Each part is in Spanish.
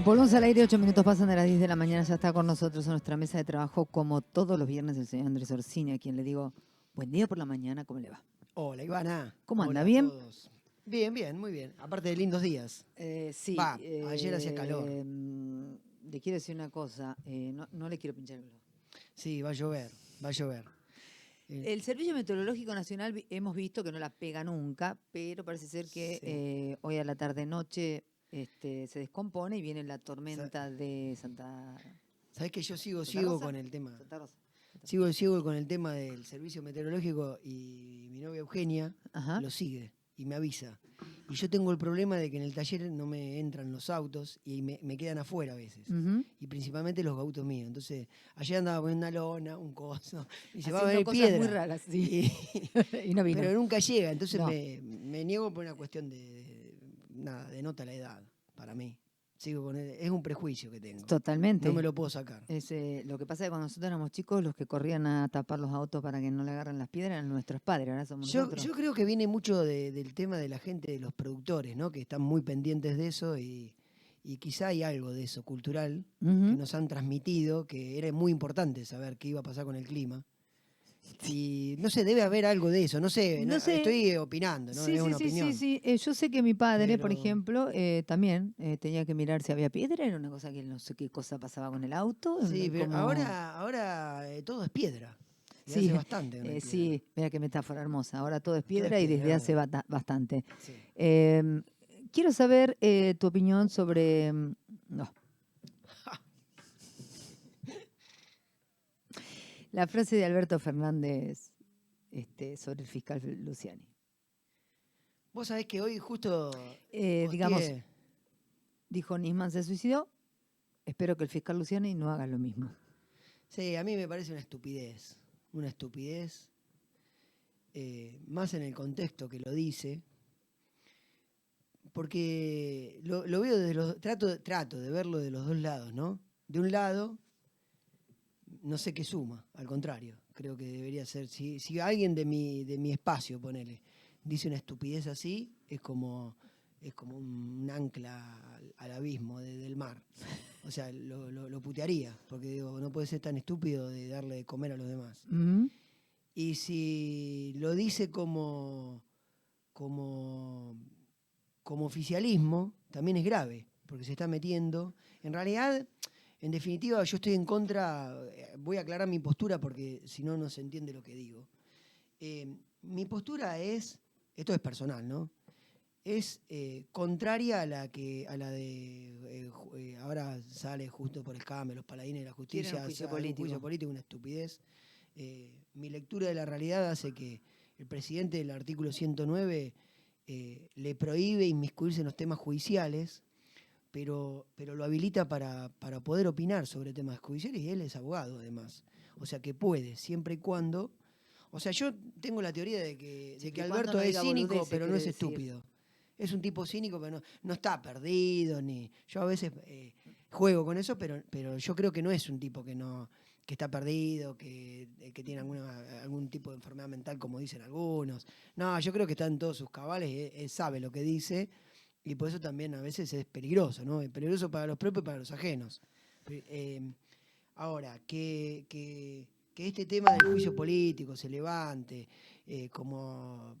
Volvemos al aire, 8 minutos pasan de las 10 de la mañana, ya está con nosotros en nuestra mesa de trabajo, como todos los viernes, el señor Andrés Orsini, a quien le digo, buen día por la mañana, ¿cómo le va? Hola, Ivana. ¿Cómo Hola anda? a ¿Bien? todos. Bien, bien, muy bien. Aparte de lindos días. Sí. Va, ayer hacía calor. Le quiero decir una cosa, no le quiero pinchar el globo. Sí, va a llover, va a llover. El Servicio Meteorológico Nacional hemos visto que no la pega nunca, pero parece ser que Sí. hoy a la tarde-noche se descompone y viene la tormenta de Santa ¿Sabés que yo sigo Rosa. con el tema? Santa Rosa. Sigo con el tema del servicio meteorológico y mi novia Eugenia Ajá. lo sigue y me avisa. Y yo tengo el problema de que en el taller no me entran los autos y me quedan afuera a veces. Ujú. Y principalmente los autos míos. Entonces, ayer andaba poniendo una lona, un coso, y se va a Haciendo venir cosas piedra. muy raras, sí. Y no vino. Pero nunca llega, entonces No. me niego por una cuestión nada, denota la edad, para mí. Sigo con es un prejuicio que tengo. Totalmente. No me lo puedo sacar. Lo que pasa es que cuando nosotros éramos chicos, los que corrían a tapar los autos para que no le agarren las piedras eran nuestros padres, ahora somos nosotros. Yo creo que viene mucho del tema de la gente, de los productores, ¿no? Que están muy pendientes de eso y quizá hay algo de eso cultural que Ujú. nos han transmitido, que era muy importante saber qué iba a pasar con el clima. Y no sé, debe haber algo de eso, no sé, No sé. estoy opinando, ¿no? Sí, Es sí, una sí, sí, opinión. sí. Yo sé que mi padre, por Pero ejemplo, también tenía que mirar si había piedra, era una cosa que no sé qué cosa pasaba con el auto. sí, pero Como... ahora todo es piedra. Y Sí, hace bastante que no hay piedra. sí, mira qué metáfora hermosa. Ahora todo es Todo es piedra y piedra, desde es hace verdad. bastante. Sí. Em, Quiero saber tu opinión sobre... no, la frase de Alberto Fernández sobre el fiscal Luciani. Vos sabés que hoy justo Digamos, posteé. dijo Nisman se suicidó, espero que el fiscal Luciani no haga lo mismo. Sí, a mí me parece una estupidez. Una estupidez. Más en el contexto que lo dice. Porque lo veo desde los. Trato de verlo de los dos lados, ¿no? De un lado, no sé qué suma, al contrario. Creo que debería ser. Si alguien de mi espacio, ponele, dice una estupidez así, es como un ancla al abismo del mar. O sea, lo putearía, porque digo, no puede ser tan estúpido de darle de comer a los demás. Ujú. Y si lo dice como, como oficialismo, también es grave, porque se está metiendo. En realidad, en definitiva, yo estoy en contra, voy a aclarar mi postura porque si no, no se entiende lo que digo. Mi postura es, esto es personal, ¿no? Es contraria a la de ahora sale justo por escándalo, los paladines de la Quieren un justicia, juicio un político. juicio político, una estupidez. Mi lectura de la realidad hace que el presidente del artículo 109 le prohíbe inmiscuirse en los temas judiciales, pero lo habilita para poder opinar sobre temas judiciales y él es abogado además. O sea que puede, siempre y cuando... O sea, yo tengo la teoría de que Siempre y cuando Alberto no es diga cínico, boludeces, pero no quiere es decir. estúpido. Es un tipo cínico, pero no está perdido. Yo a veces juego con eso, pero yo creo que no es un tipo que está perdido, que tiene algún tipo de enfermedad mental, como dicen algunos. No, yo creo que está en todos sus cabales, él sabe lo que dice, y por eso también a veces es peligroso, ¿no? Es peligroso para los propios y para los ajenos. Ahora, que este tema del juicio político se levante como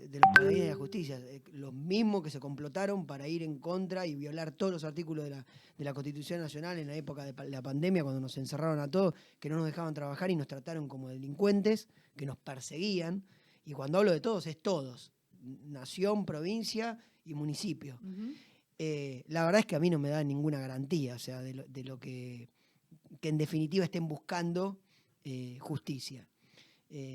de los paladines de la justicia, los mismos que se complotaron para ir en contra y violar todos los artículos de la Constitución Nacional en la época de la pandemia, cuando nos encerraron a todos, que no nos dejaban trabajar y nos trataron como delincuentes, que nos perseguían. Y cuando hablo de todos, es todos, nación, provincia y municipio. Ujú. La verdad es que a mí no me da ninguna garantía, o sea, de lo que en definitiva estén buscando justicia.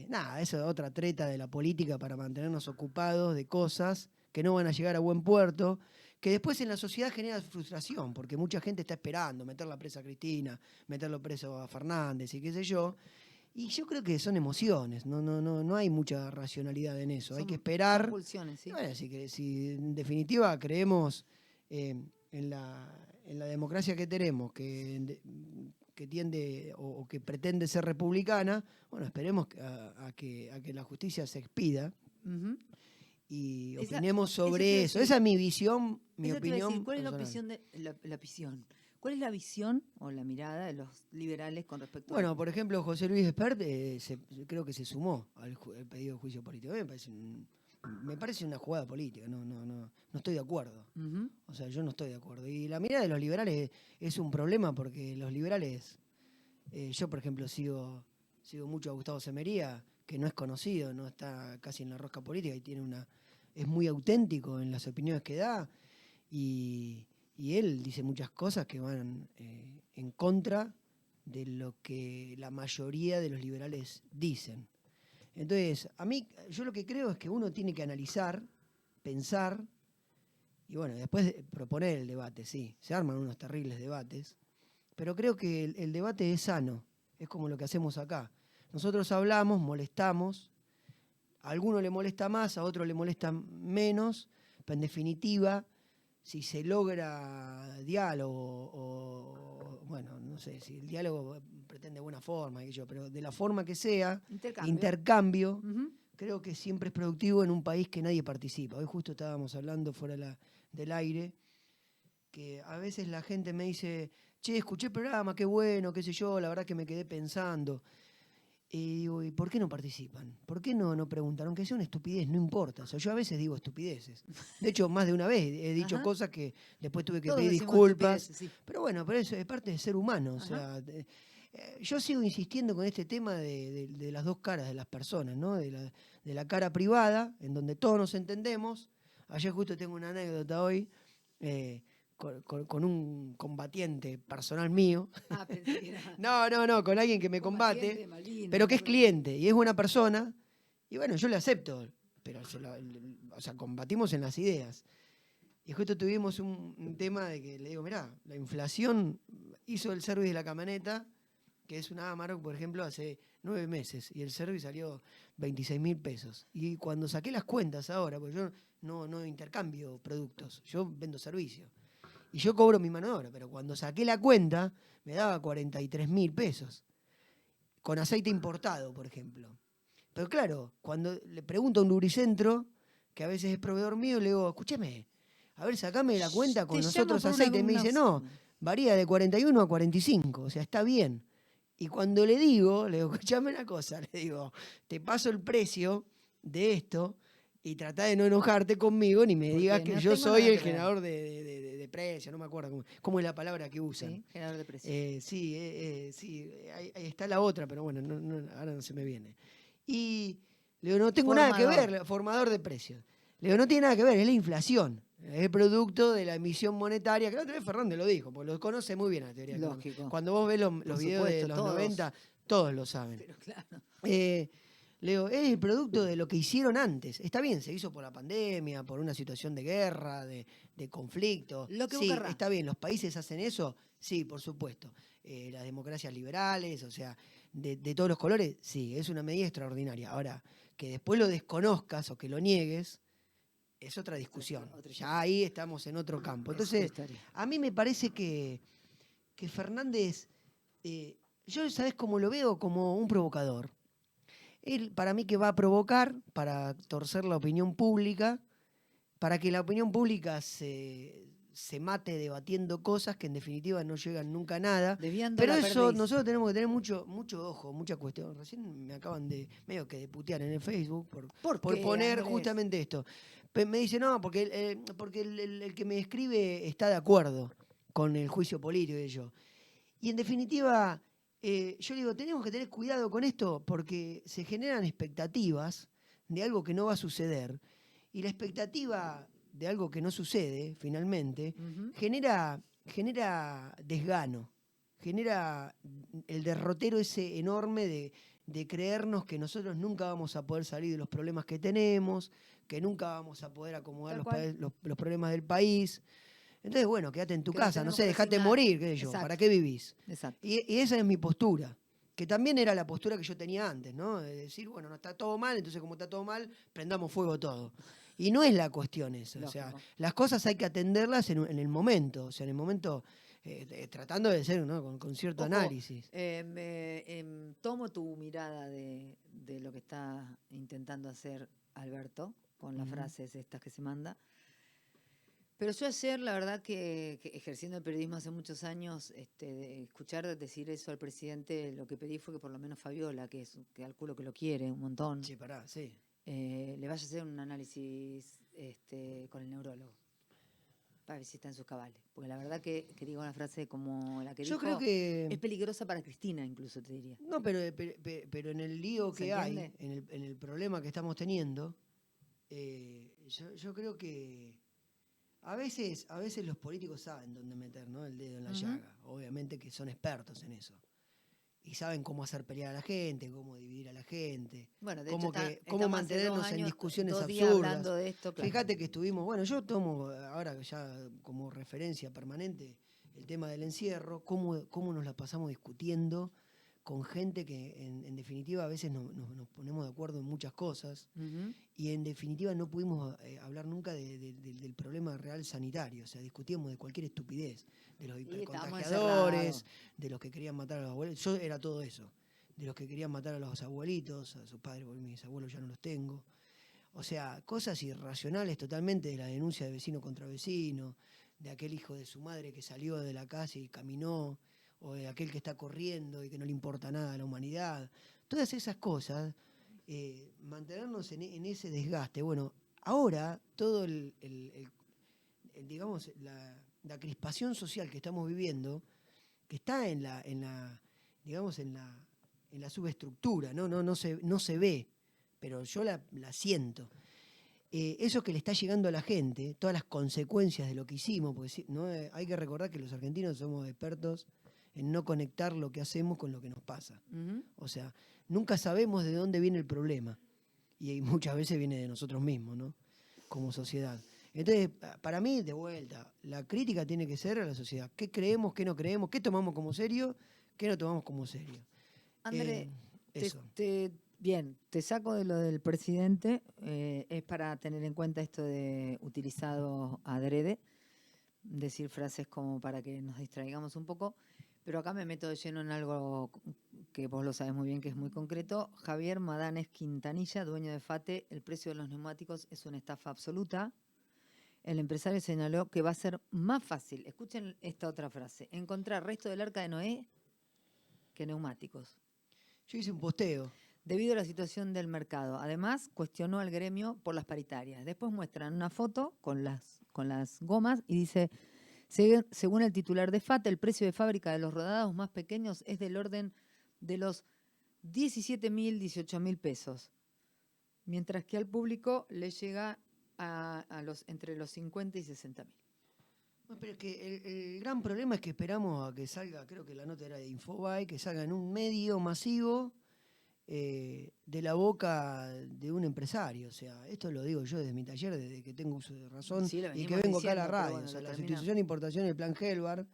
Nada, eso es otra treta de la política para mantenernos ocupados de cosas que no van a llegar a buen puerto, que después en la sociedad genera frustración, porque mucha gente está esperando meterla presa a Cristina, meterlo preso a Fernández y qué sé yo. Y yo creo que son emociones, no hay mucha racionalidad en eso. Hay que Son esperar. pulsiones, sí. Bueno, si en definitiva creemos en la democracia que tenemos, que tiende o que pretende ser republicana, bueno, esperemos a que la justicia se expida Ujú. y Eso opinemos te iba a sobre eso. decir. Esa es mi visión mi Eso te iba a decir, opinión ¿cuál es personal. la visión? ¿Cuál es la visión o la mirada de los liberales con respecto a Bueno, esto? por ejemplo, José Luis Espert creo que se sumó al pedido de juicio político. A mí me parece una jugada política, no estoy de acuerdo. Ujú. O sea, yo no estoy de acuerdo. Y la mirada de los liberales es un problema porque los liberales, yo por ejemplo sigo mucho a Gustavo Semería, que no es conocido, no está casi en la rosca política y es muy auténtico en las opiniones que da y, y él dice muchas cosas que van en contra de lo que la mayoría de los liberales dicen. Entonces, yo lo que creo es que uno tiene que analizar, pensar, y bueno, después proponer el debate, sí. Se arman unos terribles debates, pero creo que el debate es sano, es como lo que hacemos acá. Nosotros hablamos, molestamos, a alguno le molesta más, a otro le molesta menos, pero en definitiva, si se logra diálogo bueno, no sé, si el diálogo pretende buena forma, pero de la forma que sea, intercambio, Ujú. creo que siempre es productivo en un país que nadie participa. Hoy justo estábamos hablando fuera del aire, que a veces la gente me dice, che, escuché el programa, qué bueno, qué sé yo, la verdad que me quedé pensando. Y digo, ¿y por qué no participan? ¿Por qué no preguntan? Aunque sea una estupidez, no importa. O sea, yo a veces digo estupideces. De hecho, más de una vez he dicho Ajá. cosas que después tuve que Todos pedir decimos disculpas. estupideces, sí. Pero bueno, pero eso es parte de ser humano. O Ajá. sea, yo sigo insistiendo con este tema de las dos caras de las personas, ¿no? De la cara privada, en donde todos nos entendemos. Ayer justo tengo una anécdota hoy. Con un combatiente personal mío. Ah, pensé que era No, con alguien que me combatiente combate, de Malvinas, pero una que es cosa así. cliente y es buena persona. Y bueno, yo le acepto, pero o sea, combatimos en las ideas. Y justo tuvimos un tema de que le digo, mirá, la inflación hizo el service de la camioneta, que es una Amarok, por ejemplo, hace 9 meses, y el service salió 26.000 pesos. Y cuando saqué las cuentas ahora, porque yo no intercambio productos, yo vendo servicios. Y yo cobro mi mano de obra, pero cuando saqué la cuenta, me daba 43.000 pesos. Con aceite importado, por ejemplo. Pero claro, cuando le pregunto a un lubricentro, que a veces es proveedor mío, le digo, escúcheme, a ver, sacame la cuenta Te con los llama otros por una, aceites. Y me dice, no, varía de 41 a 45, o sea, está bien. Y cuando le digo, escúchame una cosa, le digo, te paso el precio de esto y tratá de no enojarte conmigo ni me digas porque que no yo tengo soy nada el que ver. generador de precios, no me acuerdo cómo es la palabra que usan. Sí, generador de precios. Sí, ahí está la otra, pero bueno, ahora no se me viene. Y le digo, no tengo nada que Formador. ver, formador de precios. Le digo, no tiene nada que ver, es la inflación. Es el producto de la emisión monetaria, que la otra vez Fernández lo dijo, porque lo conoce muy bien la teoría económica. Lógico. Cuando vos ves los Por videos de supuesto, los todos. 90, todos lo saben. Pero claro. Le digo, es el producto de lo que hicieron antes. Está bien, se hizo por la pandemia, por una situación de guerra, de conflicto. Lo que vos Sí, querrás. está bien, los países hacen eso, sí, por supuesto. Las democracias liberales, o sea, de todos los colores, sí, es una medida extraordinaria. Ahora, que después lo desconozcas o que lo niegues, es otra discusión. Otra historia. Ya ahí estamos en otro campo. Es otra Entonces, historia. a mí me parece que Fernández, yo, ¿sabes cómo lo veo? Como un provocador. Él, para mí, que va a provocar para torcer la opinión pública, para que la opinión pública se mate debatiendo cosas que en definitiva no llegan nunca a nada. Desviando Pero la eso perdiz. nosotros tenemos que tener mucho ojo, mucha cuestión. Recién me acaban de medio que de putear en el Facebook ¿Por por qué, poner Andrés? justamente esto. Me dice, no, porque el que me escribe está de acuerdo con el juicio político y yo. Y en definitiva, yo digo, tenemos que tener cuidado con esto porque se generan expectativas de algo que no va a suceder. Y la expectativa de algo que no sucede, finalmente, Ujú. genera desgano, genera el derrotero ese enorme de creernos que nosotros nunca vamos a poder salir de los problemas que tenemos, que nunca vamos a poder acomodar Tal cual. los problemas del país. Entonces, bueno, quédate en tu Que nos casa, no tenemos sé, que dejate resignar. morir, qué sé yo, Exacto. ¿para qué vivís? Exacto. Y esa es mi postura, que también era la postura que yo tenía antes, ¿no? De decir, bueno, no está todo mal, entonces como está todo mal, prendamos fuego todo. Y no es la cuestión esa, o sea, Lógico. las cosas hay que atenderlas en el momento, o sea, en el momento, tratando de ser, ¿no? con cierto Ojo, análisis. tomo tu mirada de lo que está intentando hacer Alberto con las Ujú. frases estas que se manda. Pero yo ayer, la verdad que ejerciendo el periodismo hace muchos años, de escuchar decir eso al presidente, lo que pedí fue que por lo menos Fabiola, que calculo que lo quiere un montón, Sí, pará, sí. le vaya a hacer un análisis con el neurólogo, para ver si está en sus cabales. Porque la verdad que digo una frase como la que Yo dijo, creo que... es peligrosa para Cristina, incluso te diría. No, pero en el lío ¿Se que hay, entiende? en el problema que estamos teniendo, yo creo que a veces los políticos saben dónde meter, ¿no? El dedo en la Ujú. llaga. Obviamente que son expertos en eso. Y saben cómo hacer pelear a la gente, cómo dividir a la gente, Bueno, de hecho cómo estamos hace 2 mantenernos en años, discusiones 2 días absurdas. hablando de esto, claro. Fíjate que estuvimos, bueno, yo tomo ahora ya como referencia permanente el tema del encierro, cómo nos la pasamos discutiendo con gente que en definitiva a veces nos ponemos de acuerdo en muchas cosas Ujú. y en definitiva no pudimos hablar nunca del problema real sanitario, o sea, discutíamos de cualquier estupidez, de los Y estábamos hipercontagiadores, encerrados. de los que querían matar a los abuelos, yo era todo eso, de los que querían matar a los abuelitos, a sus padres, porque mis abuelos ya no los tengo. O sea, cosas irracionales totalmente de la denuncia de vecino contra vecino, de aquel hijo de su madre que salió de la casa y caminó, o de aquel que está corriendo y que no le importa nada a la humanidad. Todas esas cosas, mantenernos en ese desgaste. Bueno, ahora todo digamos, la crispación social que estamos viviendo, que está digamos, en la subestructura, no se ve, pero yo la siento. Eso que le está llegando a la gente, todas las consecuencias de lo que hicimos, porque ¿no? Hay que recordar que los argentinos somos expertos en no conectar lo que hacemos con lo que nos pasa. Ujú. O sea, nunca sabemos de dónde viene el problema. Y muchas veces viene de nosotros mismos, ¿no? Como sociedad. Entonces, para mí, de vuelta, la crítica tiene que ser a la sociedad. ¿Qué creemos, qué no creemos? ¿Qué tomamos como serio? ¿Qué no tomamos como serio? André, Eso. bien, te saco de lo del presidente, es para tener en cuenta esto de utilizado adrede, decir frases como para que nos distraigamos un poco, pero acá me meto de lleno en algo que vos lo sabés muy bien, que es muy concreto. Javier Madanes Quintanilla, dueño de FATE, el precio de los neumáticos es una estafa absoluta. El empresario señaló que va a ser más fácil, escuchen esta otra frase, encontrar resto del arca de Noé que neumáticos, Yo hice un posteo. debido a la situación del mercado. Además, cuestionó al gremio por las paritarias. Después muestran una foto con las gomas y dice, según el titular de FAT, el precio de fábrica de los rodados más pequeños es del orden de los 17.000, 18.000 pesos, mientras que al público le llega entre los 50 y 60.000. No, pero es que el gran problema es que esperamos a que salga, creo que la nota era de Infobae, que salga en un medio masivo de la boca de un empresario. O sea, esto lo digo yo desde mi taller, desde que tengo uso de razón Sí, lo y que venimos vengo acá a la diciendo, pero radio. bueno, O sea, lo la termina. sustitución de importación del plan Helvar,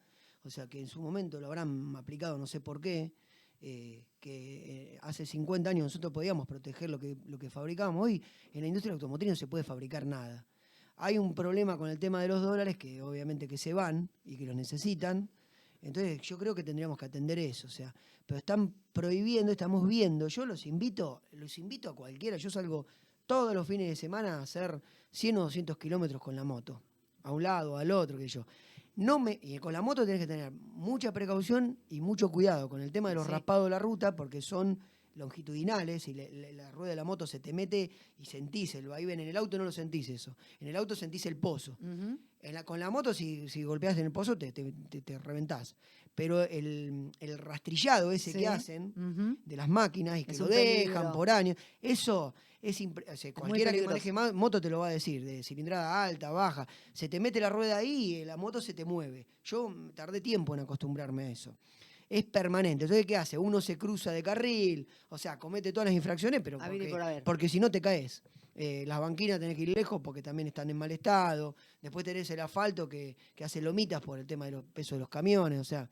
o sea, que en su momento lo habrán aplicado, no sé por qué, que hace 50 años nosotros podíamos proteger lo que fabricábamos. Hoy en la industria automotriz no se puede fabricar nada. Hay un problema con el tema de los dólares que obviamente que se van y que los necesitan. Entonces yo creo que tendríamos que atender eso. O sea, pero están prohibiendo, estamos viendo. Yo los invito a cualquiera. Yo salgo todos los fines de semana a hacer 100 o 200 kilómetros con la moto. A un lado, al otro, que yo. Y con la moto tenés que tener mucha precaución y mucho cuidado con el tema de los Sí. raspados de la ruta, porque son longitudinales y la rueda de la moto se te mete y sentís el vaivén. En el auto no lo sentís eso. En el auto sentís el pozo. Ujú. Con la moto, si golpeás en el pozo, te reventás. Pero el rastrillado ese Sí. que hacen Ujú. de las máquinas y que Es lo un dejan peligro. por años, eso o sea, muy cualquiera que peligroso. maneje moto te lo va a decir, de cilindrada alta, baja. Se te mete la rueda ahí y la moto se te mueve. Yo tardé tiempo en acostumbrarme a eso. Es permanente. Entonces, ¿qué hace? Uno se cruza de carril, o sea, comete todas las infracciones, pero Haber y por haber. porque si no te caes. Las banquinas tenés que ir lejos porque también están en mal estado. Después tenés el asfalto que hace lomitas por el tema de los pesos de los camiones. O sea.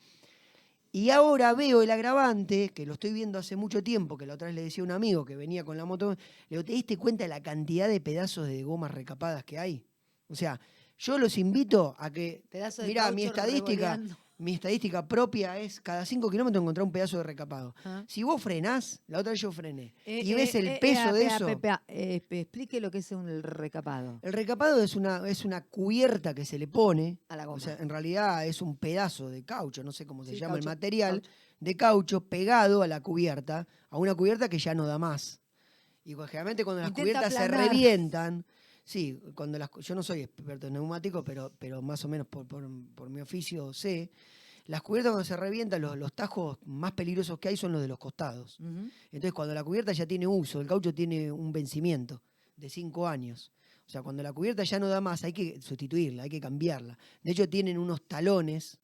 Y ahora veo el agravante, que lo estoy viendo hace mucho tiempo, que la otra vez le decía a un amigo que venía con la moto, le digo, ¿te diste cuenta de la cantidad de pedazos de gomas recapadas que hay? O sea, yo los invito a que, Pedazo de mirá, mi caucho estadística, revoleando. mi estadística propia es cada 5 kilómetros encontrar un pedazo de recapado. Ah. Si vos frenás, la otra vez yo frené, y ves el peso de eso. Explique lo que es el recapado. El recapado es una cubierta que se le pone, A la goma. o sea, en realidad es un pedazo de caucho, no sé cómo se llama el caucho, material, caucho. de caucho pegado a la cubierta, a una cubierta que ya no da más. Y generalmente cuando las Intenta cubiertas se aplanar. revientan, sí, yo no soy experto en neumáticos, pero más o menos por mi oficio sé, las cubiertas cuando se revientan, los tajos más peligrosos que hay son los de los costados. Ujú. Entonces cuando la cubierta ya tiene uso, el caucho tiene un vencimiento de 5 años. O sea, cuando la cubierta ya no da más, hay que sustituirla, hay que cambiarla. De hecho, tienen unos talones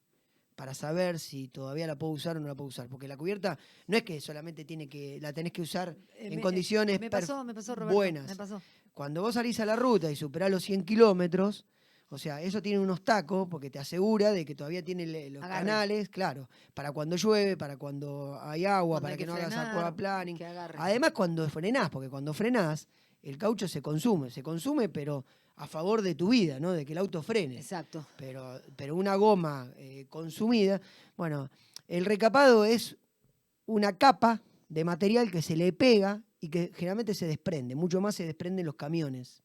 para saber si todavía la puedo usar o no la puedo usar. Porque la cubierta no es que solamente la tenés que usar en condiciones me pasó, Roberto, buenas. me pasó. Cuando vos salís a la ruta y superás los 100 kilómetros, o sea, eso tiene unos tacos porque te asegura de que todavía tiene los Agarre. canales, claro, para cuando llueve, para cuando hay agua, Cuando para hay que que no hagas frenar, aquaplaning. que agarre. Además, cuando frenás, porque cuando frenás, el caucho se consume, pero a favor de tu vida, ¿no? De que el auto frene. Exacto. Pero una goma consumida, bueno, el recapado es una capa de material que se le pega y que generalmente se desprende, mucho más se desprenden los camiones.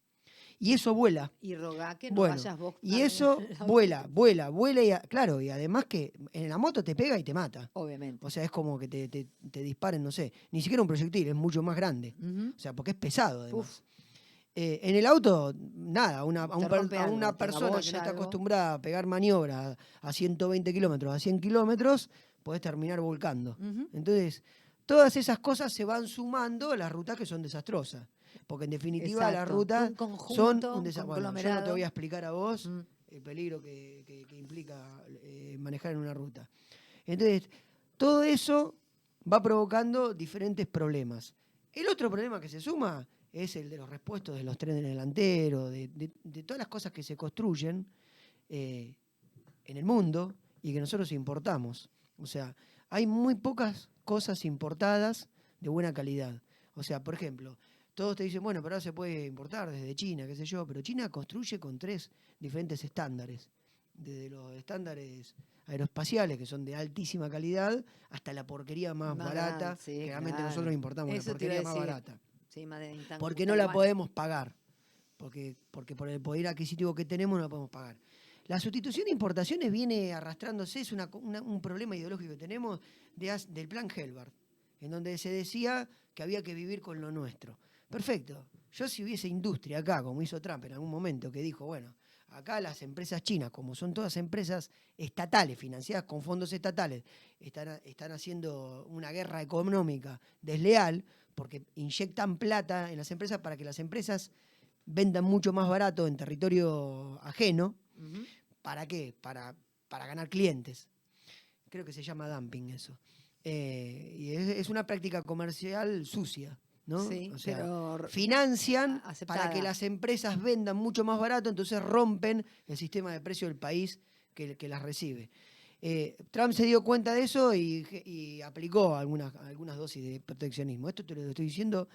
Y eso vuela. Y rogá que no Bueno, vayas vos. y eso el auto. vuela, y claro, y además que en la moto te pega y te mata. Obviamente. O sea, es como que te disparen, no sé, ni siquiera un proyectil, es mucho más grande. Ujú. O sea, porque es pesado además. Uf. En el auto, nada, a una algo, te persona que no abolla está algo. acostumbrada a pegar maniobra a 120 kilómetros, a 100 kilómetros, podés terminar volcando. Ujú. Entonces, todas esas cosas se van sumando a las rutas que son desastrosas. Porque en definitiva las Exacto. rutas Un conjunto, son un desastre. Bueno, yo no te conglomerado. voy a explicar a vos Mm. el peligro que implica manejar en una ruta. Entonces, todo eso va provocando diferentes problemas. El otro problema que se suma es el de los repuestos de los trenes delanteros, de todas las cosas que se construyen en el mundo y que nosotros importamos. O sea, hay muy pocas cosas importadas de buena calidad. O sea, por ejemplo, todos te dicen, bueno, pero ahora se puede importar desde China, qué sé yo, pero China construye con 3 diferentes estándares. Desde los estándares aeroespaciales, que son de altísima calidad, hasta la porquería más barata, sí, que realmente claro. nosotros importamos Eso la te iba a porquería más decir. barata. Sí, más de Porque no la podemos pagar. Porque por el poder adquisitivo que tenemos no la podemos pagar. La sustitución de importaciones viene arrastrándose, es un problema ideológico que tenemos del plan Helbart, en donde se decía que había que vivir con lo nuestro. Perfecto. Yo si hubiese industria acá, como hizo Trump en algún momento, que dijo, bueno, acá las empresas chinas, como son todas empresas estatales, financiadas con fondos estatales, están haciendo una guerra económica desleal, porque inyectan plata en las empresas para que las empresas vendan mucho más barato en territorio ajeno. Ujú. ¿Para qué? Para ganar clientes. Creo que se llama dumping eso. Y es una práctica comercial sucia, ¿no? Sí, o sea, pero financian aceptada. para que las empresas vendan mucho más barato, entonces rompen el sistema de precio del país que las recibe. Trump se dio cuenta de eso y aplicó algunas dosis de proteccionismo. Esto te lo estoy diciendo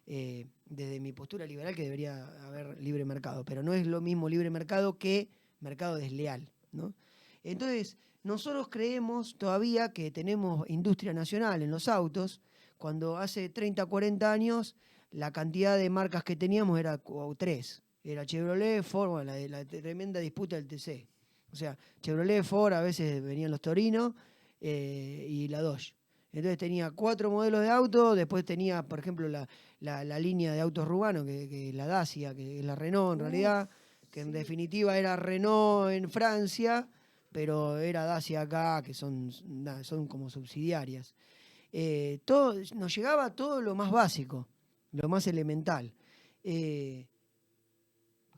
desde mi postura liberal, que debería haber libre mercado, pero no es lo mismo libre mercado que mercado desleal, ¿no? Entonces, nosotros creemos todavía que tenemos industria nacional en los autos, cuando hace 30, 40 años la cantidad de marcas que teníamos era 3. Era Chevrolet, Ford, bueno, la tremenda disputa del TC. O sea, Chevrolet, Ford, a veces venían los Torino y la Dodge. Entonces tenía 4 modelos de auto, después tenía, por ejemplo, la línea de autos rubanos, que la Dacia, que es la Renault en realidad, que en definitiva era Renault en Francia, pero era Dacia acá, que son como subsidiarias. Nos llegaba todo lo más básico, lo más elemental.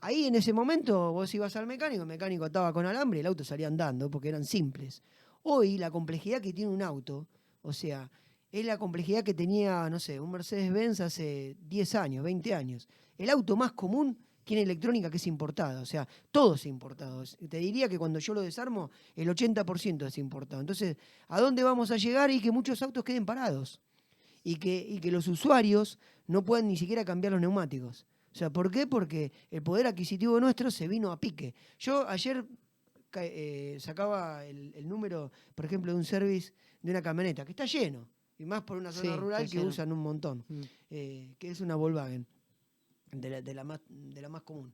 Ahí en ese momento vos ibas al mecánico, el mecánico ataba con alambre y el auto salía andando porque eran simples. Hoy la complejidad que tiene un auto, o sea, es la complejidad que tenía, no sé, un Mercedes-Benz hace 10 años, 20 años. El auto más común tiene electrónica que es importada, o sea, todo es importado. Te diría que cuando yo lo desarmo, el 80% es importado. Entonces, ¿a dónde vamos a llegar? Y que muchos autos queden parados. Y que los usuarios no puedan ni siquiera cambiar los neumáticos. O sea, ¿por qué? Porque el poder adquisitivo nuestro se vino a pique. Yo ayer sacaba el número, por ejemplo, de un service de una camioneta, que está lleno, y más por una zona Sí, rural está que lleno. usan un montón, Mm. que es una Volkswagen, de la más común.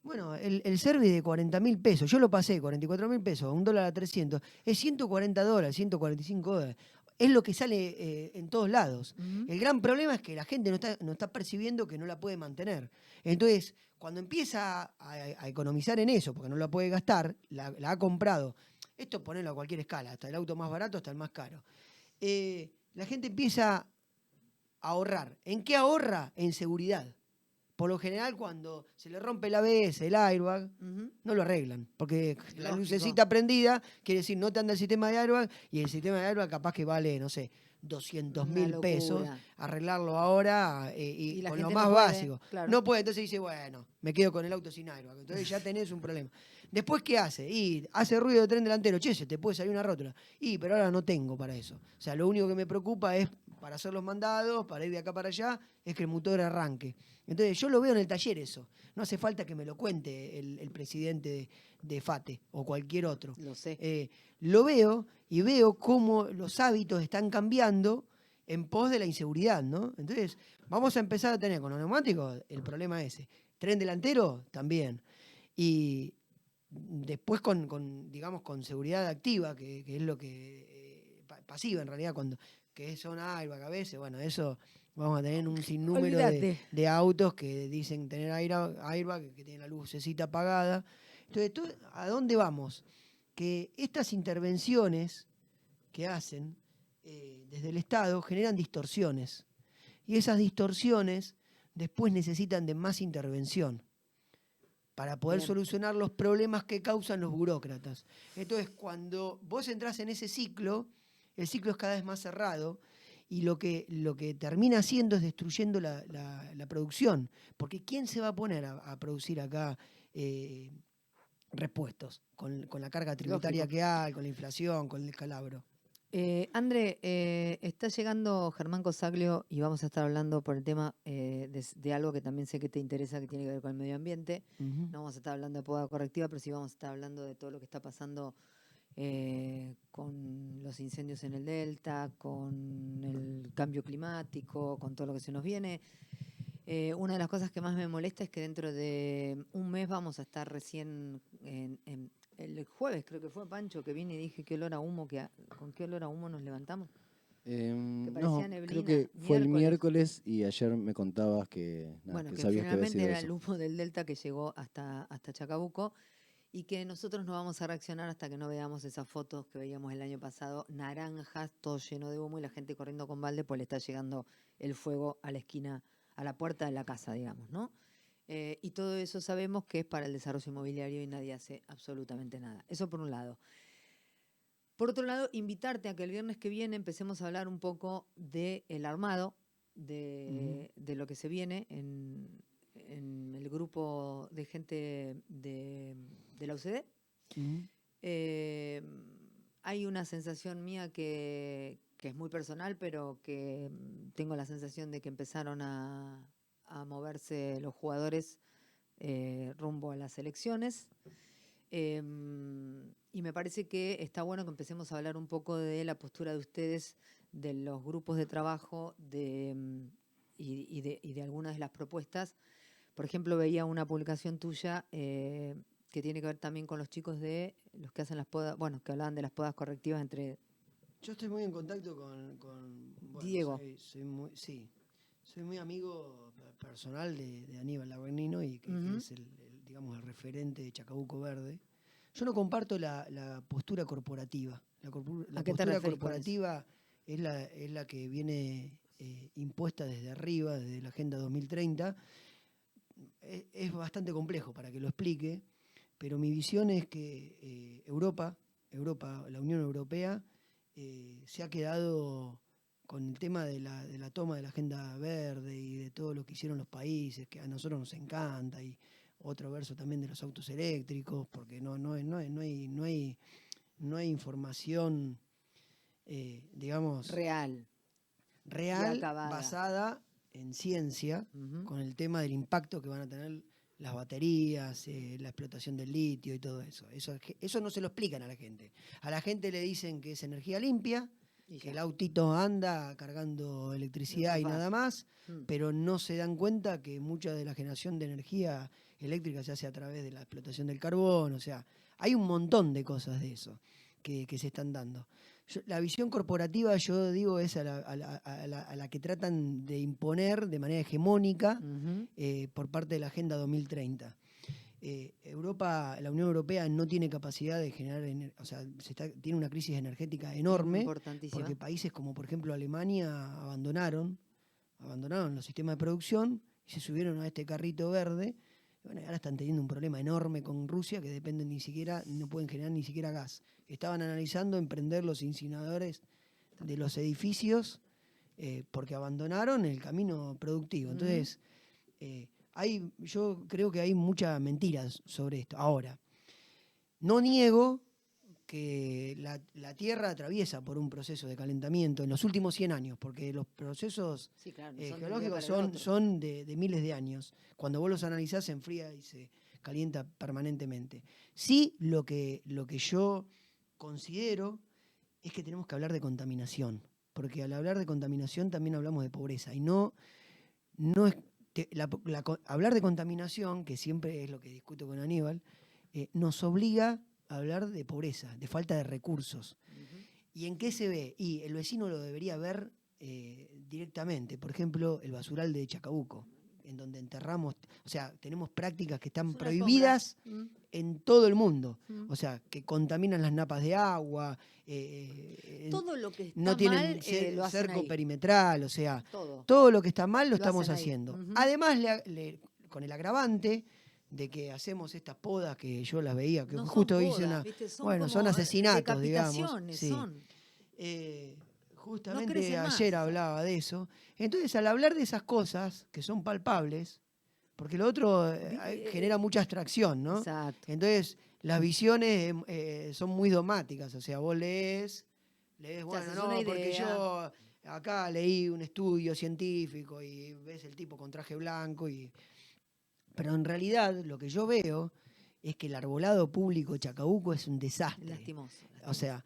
Bueno, el service de 40.000 pesos, yo lo pasé, 44.000 pesos, a $1 a 300, es $140, $145. Es lo que sale en todos lados. Ujú. El gran problema es que la gente no está percibiendo que no la puede mantener. Entonces, cuando empieza a economizar en eso, porque no la puede gastar, la ha comprado. Esto ponerlo a cualquier escala, hasta el auto más barato hasta el más caro. La gente empieza a ahorrar. ¿En qué ahorra? En seguridad. Por lo general, cuando se le rompe el ABS, el airbag, Ujú. no lo arreglan. Porque la Lógico. lucecita prendida quiere decir no te anda el sistema de airbag y el sistema de airbag capaz que vale, no sé, 200.000 pesos. Locura. Arreglarlo ahora Y y la con lo gente más no puede, básico. claro. No puede, entonces dice, bueno, me quedo con el auto sin airbag. Entonces ya tenés un problema. Después, ¿qué hace? Y hace ruido de tren delantero. Che, se te puede salir una rótula. Pero ahora no tengo para eso. O sea, lo único que me preocupa es para hacer los mandados, para ir de acá para allá, es que el motor arranque. Entonces yo lo veo en el taller eso. No hace falta que me lo cuente el presidente de FATE o cualquier otro. Lo sé. Lo veo y veo cómo los hábitos están cambiando en pos de la inseguridad, ¿no? Entonces vamos a empezar a tener con los neumáticos el problema ese. Tren delantero también. Y después digamos, con seguridad activa, que es lo que... pasiva en realidad, que son airbag a veces, bueno, eso... Vamos a tener un sinnúmero Olvídate. de autos que dicen tener airbag, que tienen la lucecita apagada. Entonces, ¿a dónde vamos? Que estas intervenciones que hacen desde el Estado generan distorsiones. Y esas distorsiones después necesitan de más intervención para poder Bien. solucionar los problemas que causan los burócratas. Entonces, cuando vos entrás en ese ciclo, el ciclo es cada vez más cerrado y lo que termina haciendo es destruyendo la producción. Porque ¿quién se va a poner a producir acá repuestos con la carga tributaria Lógico. que hay, con la inflación, con el descalabro? André, está llegando Germán Cosaglio y vamos a estar hablando por el tema de algo que también sé que te interesa, que tiene que ver con el medio ambiente. Uh-huh. No vamos a estar hablando de poda correctiva, pero sí vamos a estar hablando de todo lo que está pasando con los incendios en el delta, con el cambio climático, con todo lo que se nos viene. Una de las cosas que más me molesta es que dentro de un mes vamos a estar recién el jueves, creo que fue Pancho, que vine y dije qué olor a humo, con qué olor a humo nos levantamos. Que parecía No, neblina. creo que fue el miércoles y ayer me contabas que, nada, Bueno, que que sabías que había finalmente sido era eso. el humo del delta que llegó hasta Chacabuco y que nosotros no vamos a reaccionar hasta que no veamos esas fotos que veíamos el año pasado, naranjas, todo lleno de humo y la gente corriendo con balde, pues le está llegando el fuego a la esquina, a la puerta de la casa, digamos, ¿no? Y todo eso sabemos que es para el desarrollo inmobiliario y nadie hace absolutamente nada. Eso por un lado. Por otro lado, invitarte a que el viernes que viene empecemos a hablar un poco del armado, de lo que se viene en el grupo de gente de la UCD. Uh-huh. Hay una sensación mía que es muy personal, pero que tengo la sensación de que empezaron a moverse los jugadores rumbo a las elecciones. Y me parece que está bueno que empecemos a hablar un poco de la postura de ustedes, de los grupos de trabajo y de algunas de las propuestas. Por ejemplo, veía una publicación tuya que tiene que ver también con los chicos de los que hacen las podas, bueno, que hablaban de las podas correctivas entre... Yo estoy muy en contacto bueno, Diego. Soy muy amigo personal de Aníbal Laguarnino y que es digamos, el referente de Chacabuco Verde. Yo no comparto la postura corporativa. La postura corporativa es la que viene impuesta desde arriba, desde la Agenda 2030. Es bastante complejo para que lo explique, pero mi visión es que Europa, la Unión Europea, se ha quedado con el tema de la toma de la agenda verde y de todo lo que hicieron los países, que a nosotros nos encanta, y otro verso también de los autos eléctricos, porque no hay información, digamos, real basada en ciencia, con el tema del impacto que van a tener las baterías, la explotación del litio y todo eso. Eso no se lo explican a la gente. A la gente le dicen que es energía limpia, que el autito anda cargando electricidad y nada más, pero no se dan cuenta que mucha de la generación de energía eléctrica se hace a través de la explotación del carbón. O sea, hay un montón de cosas de eso que se están dando. La visión corporativa, yo digo, es a la que tratan de imponer de manera hegemónica por parte de la Agenda 2030. La Unión Europea no tiene capacidad de generar, tiene una crisis energética enorme, porque países como por ejemplo Alemania abandonaron los sistemas de producción y se subieron a este carrito verde. Bueno, ahora están teniendo un problema enorme con Rusia, que no pueden generar ni siquiera gas. Estaban analizando emprender los incineradores de los edificios porque abandonaron el camino productivo. Entonces, yo creo que hay muchas mentiras sobre esto. Ahora, no niego que la Tierra atraviesa por un proceso de calentamiento en los últimos 100 años, porque los procesos geológicos son de miles de años. Cuando vos los analizás, se enfría y se calienta permanentemente. Sí, lo que yo considero es que tenemos que hablar de contaminación, porque al hablar de contaminación también hablamos de pobreza, y no es hablar de contaminación, que siempre es lo que discuto con Aníbal, nos obliga a hablar de pobreza, de falta de recursos. ¿Y en qué se ve? Y el vecino lo debería ver directamente. Por ejemplo, el basural de Chacabuco, en donde enterramos, tenemos prácticas que están prohibidas en todo el mundo. O sea, que contaminan las napas de agua, todo lo que está no tienen mal, lo hacen cerco ahí. perimetral, todo lo que está mal lo estamos hacen ahí. haciendo. Además, con el agravante de que hacemos estas podas que yo las veía, que No justo son hice podas, son asesinatos, decapitaciones, digamos. Sí. Justamente No ayer hablaba de eso. Entonces, al hablar de esas cosas que son palpables, porque lo otro genera mucha abstracción, ¿no? Exacto. Entonces, las visiones son muy dogmáticas. O sea, vos lees, bueno, no, porque yo acá leí un estudio científico y ves el tipo con traje blanco pero en realidad lo que yo veo es que el arbolado público de Chacabuco es un desastre. Lastimoso. O sea,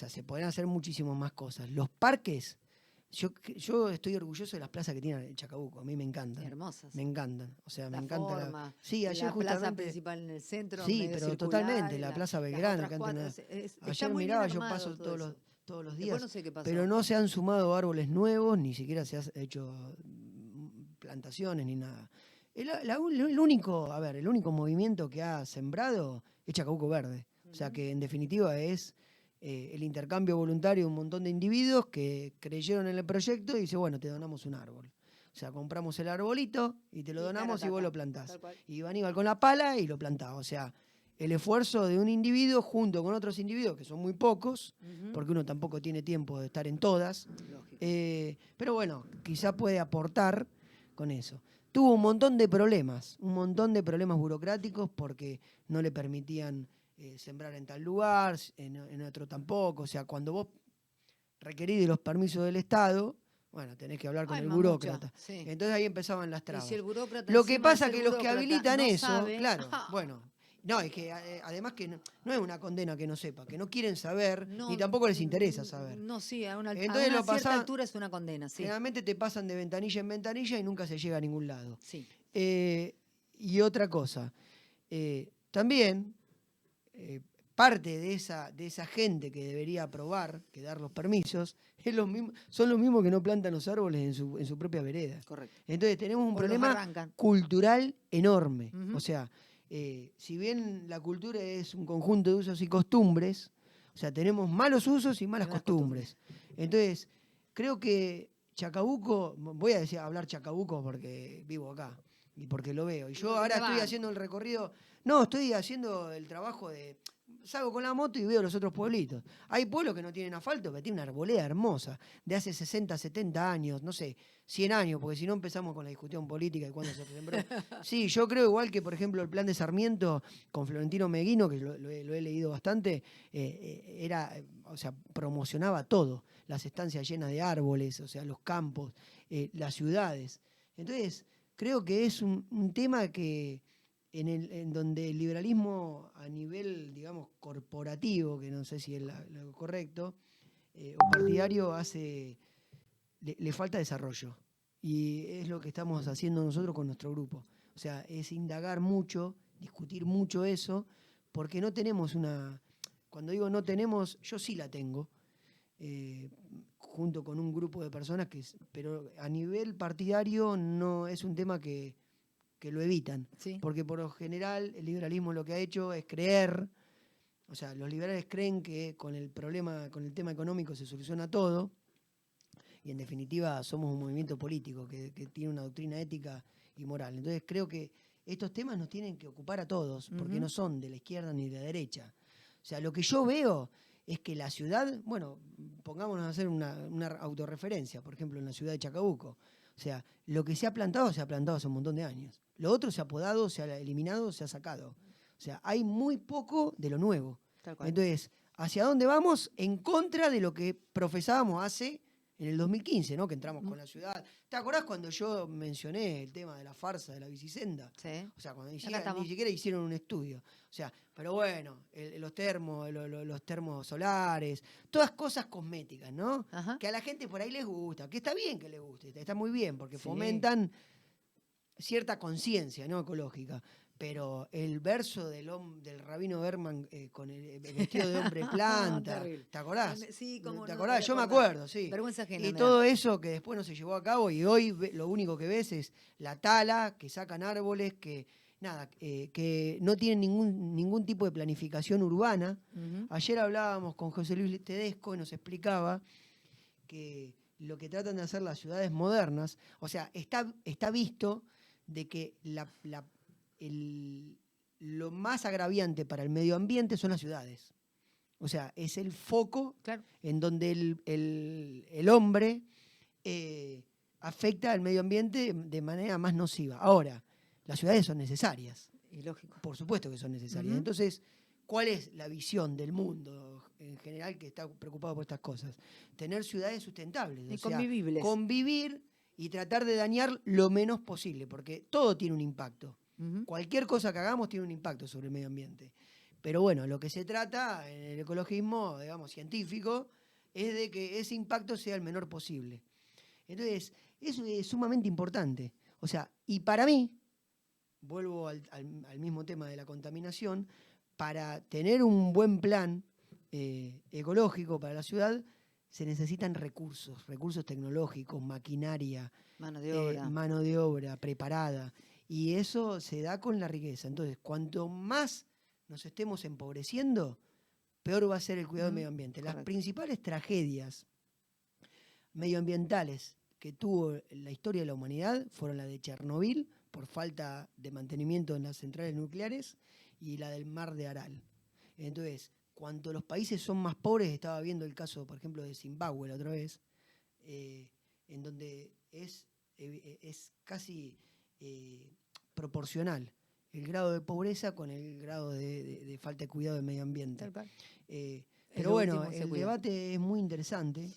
se pueden hacer muchísimas más cosas. Los parques, yo estoy orgulloso de las plazas que tiene Chacabuco. A mí me encantan. Hermosas. Me encantan. O sea, me encanta. Forma, Sí, ayer la justamente. plaza principal en el centro. Sí, medio pero circular, totalmente. La Plaza Belgrano. Ayer miraba, yo paso todos los días. No sé qué pasó. Pero no se han sumado árboles nuevos, ni siquiera se han hecho plantaciones ni nada. El único movimiento que ha sembrado es Chacabuco Verde. O sea que en definitiva es el intercambio voluntario de un montón de individuos que creyeron en el proyecto y dice, bueno, te donamos un árbol. O sea, compramos el arbolito y te lo donamos y vos lo plantás. Y Aníbal con la pala y lo plantaba. O sea, el esfuerzo de un individuo junto con otros individuos, que son muy pocos, porque uno tampoco tiene tiempo de estar en todas. Pero bueno, quizá puede aportar con eso. Tuvo un montón de problemas burocráticos porque no le permitían sembrar en tal lugar, en otro tampoco. O sea, cuando vos requerís de los permisos del Estado, bueno, tenés que hablar con el burócrata. Sí. Entonces ahí empezaban las trabas. Si lo que pasa es que los que habilitan eso, sabe, claro, bueno, no, es que además que no es una condena que no sepa, que no quieren saber, ni tampoco les interesa saber. No, sí, a una cierta altura es una condena, sí. Generalmente te pasan de ventanilla en ventanilla y nunca se llega a ningún lado. Sí. Y otra cosa, también parte de esa gente que debería aprobar, que dar los permisos, son los mismos que no plantan los árboles en su propia vereda. Correcto. Entonces tenemos un problema cultural enorme. O sea, si bien la cultura es un conjunto de usos y costumbres, o sea, tenemos malos usos y malas costumbres. Entonces, creo que Chacabuco, voy a hablar Chacabuco porque vivo acá y porque lo veo. Y yo ahora estoy haciendo el recorrido, estoy haciendo el trabajo salgo con la moto y veo los otros pueblitos. Hay pueblos que no tienen asfalto, pero tienen una arboleda hermosa, de hace 60, 70 años, no sé, 100 años, porque si no empezamos con la discusión política de cuándo se sembró. Sí, yo creo igual que, por ejemplo, el plan de Sarmiento con Florentino Meguino, que lo he leído bastante, promocionaba todo, las estancias llenas de árboles, o sea, los campos, las ciudades. Entonces, creo que es un tema que en donde el liberalismo a nivel, digamos, corporativo, que no sé si es lo correcto, o partidario, le falta desarrollo. Y es lo que estamos haciendo nosotros con nuestro grupo. O sea, es indagar mucho, discutir mucho eso, porque no tenemos cuando digo no tenemos, yo sí la tengo, junto con un grupo de personas, pero a nivel partidario no es un tema que lo evitan. Sí. Porque por lo general el liberalismo lo que ha hecho es creer, o sea, los liberales creen que con el tema económico se soluciona todo, y en definitiva somos un movimiento político que tiene una doctrina ética y moral. Entonces creo que estos temas nos tienen que ocupar a todos, porque no son de la izquierda ni de la derecha. O sea, lo que yo veo es que la ciudad, bueno, pongámonos a hacer una autorreferencia, por ejemplo, en la ciudad de Chacabuco. O sea, lo que se ha plantado hace un montón de años. Lo otro se ha podado, se ha eliminado, se ha sacado. O sea, hay muy poco de lo nuevo. Tal cual. Entonces, ¿hacia dónde vamos? En contra de lo que profesábamos en el 2015, ¿no? Que entramos con la ciudad. ¿Te acordás cuando yo mencioné el tema de la farsa de la bicisenda? Sí. O sea, cuando ni estamos. siquiera hicieron un estudio. O sea, pero bueno, los termos solares, todas cosas cosméticas, ¿no? Ajá. Que a la gente por ahí les gusta, que está bien que les guste, está muy bien, porque Sí. fomentan cierta conciencia, ¿no? Ecológica. Pero el verso del rabino Berman con el vestido de hombre planta, Terrible. ¿te acordás? Sí, cómo ¿Te no, acordás? me Yo me acordaba. acuerdo, sí. Vergüenza ajena Y me todo da. eso que después no se llevó a cabo, y hoy lo único que ves es la tala, que sacan árboles, que no tienen ningún tipo de planificación urbana. Ujú. Ayer hablábamos con José Luis Tedesco y nos explicaba que lo que tratan de hacer las ciudades modernas, o sea, está visto de que lo más agraviante para el medio ambiente son las ciudades. O sea, es el foco Claro. en donde el hombre afecta al medio ambiente de manera más nociva. Ahora, las ciudades son necesarias. Y lógico. Por supuesto que son necesarias. Ujú. Entonces, ¿cuál es la visión del mundo en general que está preocupado por estas cosas? Tener ciudades sustentables. Y o sea, convivibles. convivir y tratar de dañar lo menos posible, porque todo tiene un impacto. Ujú. Cualquier cosa que hagamos tiene un impacto sobre el medio ambiente. Pero bueno, lo que se trata en el ecologismo, digamos, científico, es de que ese impacto sea el menor posible. Entonces, eso es sumamente importante. O sea, y para mí, vuelvo al mismo tema de la contaminación, para tener un buen plan ecológico para la ciudad, se necesitan recursos tecnológicos, maquinaria, mano de obra preparada. Y eso se da con la riqueza. Entonces, cuanto más nos estemos empobreciendo, peor va a ser el cuidado del medio ambiente. Las Correcto. principales tragedias medioambientales que tuvo la historia de la humanidad fueron la de Chernobyl, por falta de mantenimiento en las centrales nucleares, y la del mar de Aral. Entonces, cuanto los países son más pobres, estaba viendo el caso, por ejemplo, de Zimbabue la otra vez, en donde es casi proporcional el grado de pobreza con el grado de falta de cuidado del medio ambiente. Tal cual. Pero lo bueno, último se el cuida. debate es muy interesante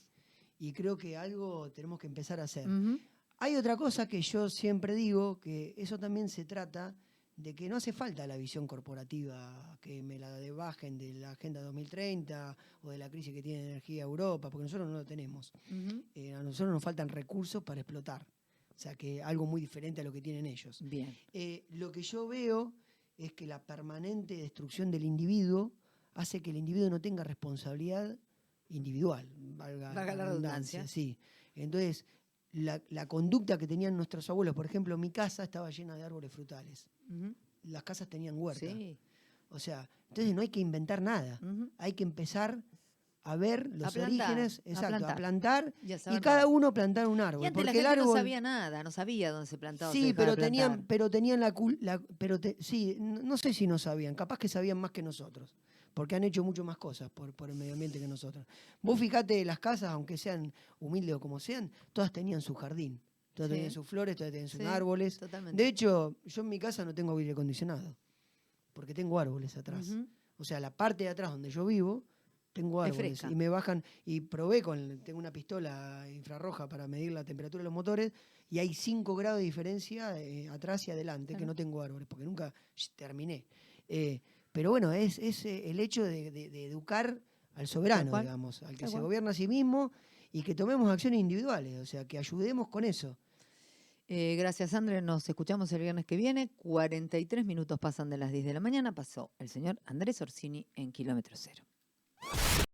y creo que algo tenemos que empezar a hacer. Ujú. Hay otra cosa que yo siempre digo, que eso también se trata de que no hace falta la visión corporativa, que me la bajen de la Agenda 2030 o de la crisis que tiene energía Europa, porque nosotros no lo tenemos. Ujú. A nosotros nos faltan recursos para explotar. O sea, que algo muy diferente a lo que tienen ellos. Bien. Lo que yo veo es que la permanente destrucción del individuo hace que el individuo no tenga responsabilidad individual, valga la redundancia. Sí. Entonces, la conducta que tenían nuestros abuelos, por ejemplo, mi casa estaba llena de árboles frutales. Ujú. Las casas tenían huerta. Sí. O sea, entonces no hay que inventar nada. Ujú. Hay que empezar a ver los plantar, orígenes, exacto, a plantar Y a saber y cada dónde. uno plantar un árbol. Y antes la porque el gente no árbol, sabía nada, no sabía dónde se plantaba. o se sí, dejaba pero de plantar. tenían sí, no sé si no sabían, capaz que sabían más que nosotros, porque han hecho mucho más cosas por el medio ambiente que nosotros. Vos fijate, las casas, aunque sean humildes o como sean, todas tenían su jardín, todas Sí. tenían sus flores, todas tenían sus Sí, árboles. totalmente. De hecho, yo en mi casa no tengo aire acondicionado, porque tengo árboles atrás. Ujú. O sea, la parte de atrás donde yo vivo Tengo Es árboles fresca. y me bajan, y probé tengo una pistola infrarroja para medir la temperatura de los motores y hay 5 grados de diferencia atrás y adelante, que Claro. no tengo árboles, porque nunca terminé. Pero bueno, es el hecho de educar al soberano, cual, digamos, al que tal se cual. gobierna a sí mismo y que tomemos acciones individuales, o sea, que ayudemos con eso. Gracias, Andrés. Nos escuchamos el viernes que viene. 43 minutos pasan de las 10 de la mañana. Pasó el señor Andrés Orsini en Kilómetro Cero.